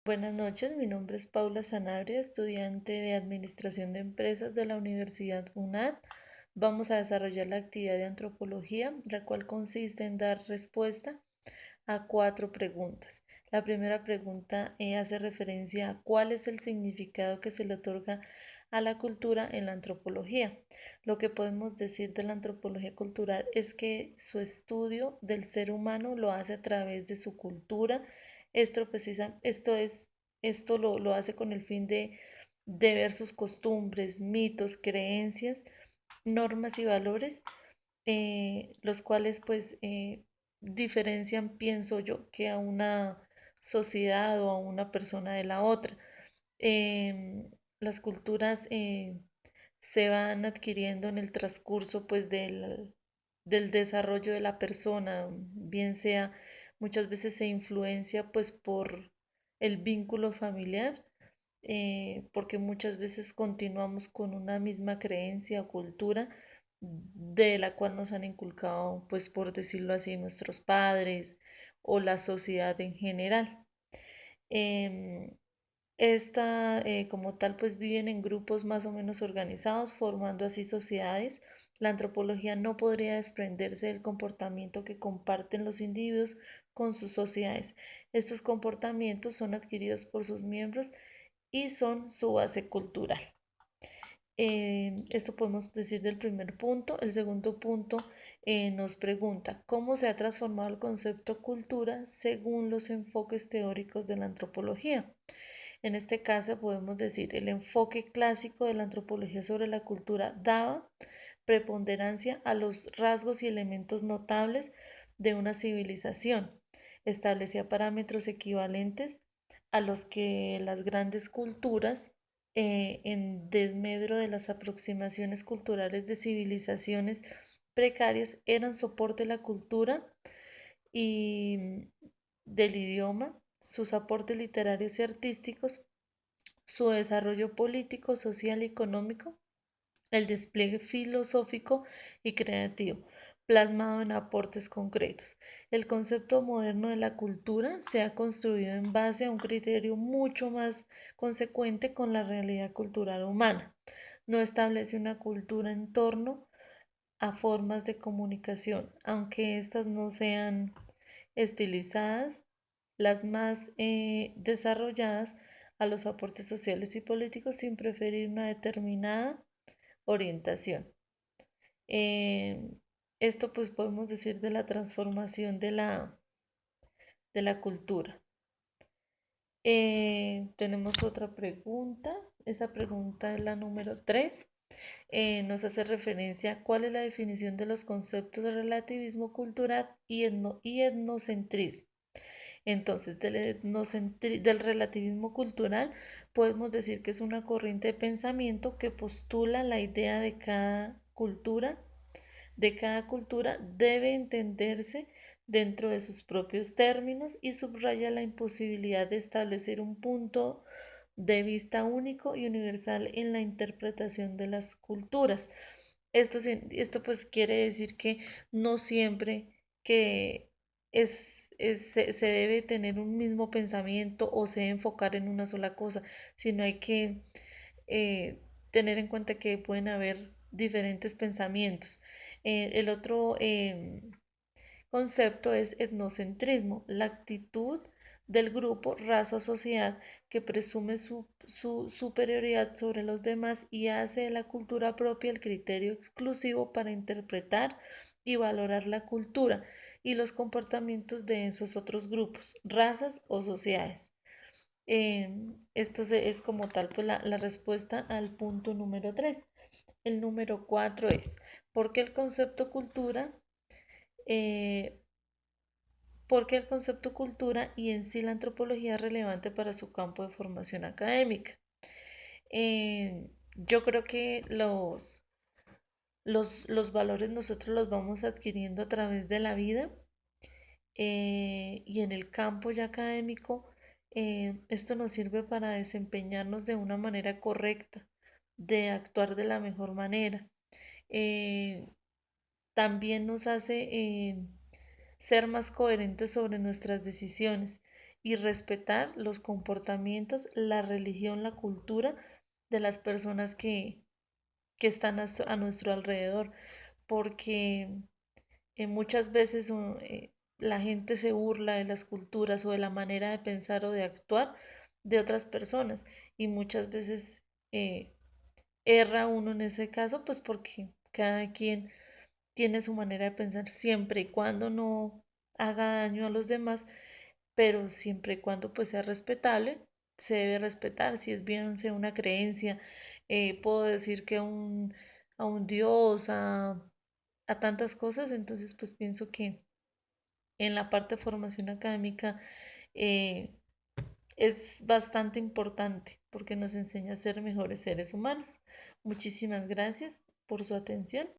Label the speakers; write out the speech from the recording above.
Speaker 1: Buenas noches, mi nombre es Paula Sanabria, estudiante de Administración de Empresas de la Universidad UNAD. Vamos a desarrollar la actividad de antropología, la cual consiste en dar respuesta a cuatro preguntas. La primera pregunta hace referencia a cuál es el significado que se le otorga a la cultura en la antropología. Lo que podemos decir de la antropología cultural es que su estudio del ser humano lo hace a través de su cultura. Esto lo hace con el fin de ver sus costumbres, mitos, creencias, normas y valores, los cuales diferencian, pienso yo, que a una sociedad o a una persona de la otra. Las culturas se van adquiriendo en el transcurso del desarrollo de la persona, bien sea, muchas veces se influencia pues por el vínculo familiar, porque muchas veces continuamos con una misma creencia o cultura de la cual nos han inculcado, pues por decirlo así, nuestros padres o la sociedad en general. Em, como tal, pues viven en grupos más o menos organizados, formando así sociedades. La antropología no podría desprenderse del comportamiento que comparten los individuos con sus sociedades. Estos comportamientos son adquiridos por sus miembros y son su base cultural. Esto podemos decir del primer punto. El segundo punto nos pregunta cómo se ha transformado el concepto cultura según los enfoques teóricos de la antropología. En este caso podemos decir el enfoque clásico de la antropología sobre la cultura daba preponderancia a los rasgos y elementos notables de una civilización. Establecía parámetros equivalentes a los que las grandes culturas, en desmedro de las aproximaciones culturales de civilizaciones precarias, eran soporte de la cultura y del idioma, sus aportes literarios y artísticos, su desarrollo político, social y económico, el despliegue filosófico y creativo, plasmado en aportes concretos. El concepto moderno de la cultura se ha construido en base a un criterio mucho más consecuente con la realidad cultural humana. No establece una cultura en torno a formas de comunicación, aunque éstas no sean estilizadas, las más desarrolladas a los aportes sociales y políticos sin preferir una determinada orientación. Eh, Esto pues podemos decir de la transformación de la cultura. Tenemos otra pregunta. Esa pregunta es la número 3. Nos hace referencia a cuál es la definición de los conceptos de relativismo cultural y etnocentrismo. Entonces, del relativismo cultural podemos decir que es una corriente de pensamiento que postula la idea de cada cultura debe entenderse dentro de sus propios términos y subraya la imposibilidad de establecer un punto de vista único y universal en la interpretación de las culturas. Esto pues quiere decir que no siempre que se debe tener un mismo pensamiento o se debe enfocar en una sola cosa, sino hay que tener en cuenta que pueden haber diferentes pensamientos. El otro concepto es etnocentrismo, la actitud del grupo, raza o sociedad que presume su superioridad sobre los demás y hace de la cultura propia el criterio exclusivo para interpretar y valorar la cultura y los comportamientos de esos otros grupos, razas o sociedades. Es como tal pues la respuesta al punto número 3. El número 4 es, ¿por qué el concepto cultura? eh, ¿Por qué el concepto cultura y en sí la antropología es relevante para su campo de formación académica? Yo creo que los valores nosotros los vamos adquiriendo a través de la vida, y en el campo ya académico, esto nos sirve para desempeñarnos de una manera correcta, de actuar de la mejor manera. Eh, También nos hace ser más coherentes sobre nuestras decisiones y respetar los comportamientos, la religión, la cultura de las personas que están a nuestro alrededor, porque muchas veces la gente se burla de las culturas o de la manera de pensar o de actuar de otras personas y muchas veces erra uno en ese caso, pues porque cada quien tiene su manera de pensar siempre y cuando no haga daño a los demás, pero siempre y cuando pues sea respetable, se debe respetar. Si es bien sea una creencia, puedo decir que a un dios, a tantas cosas, entonces pues pienso que en la parte de formación académica eh, es bastante importante porque nos enseña a ser mejores seres humanos. Muchísimas gracias por su atención.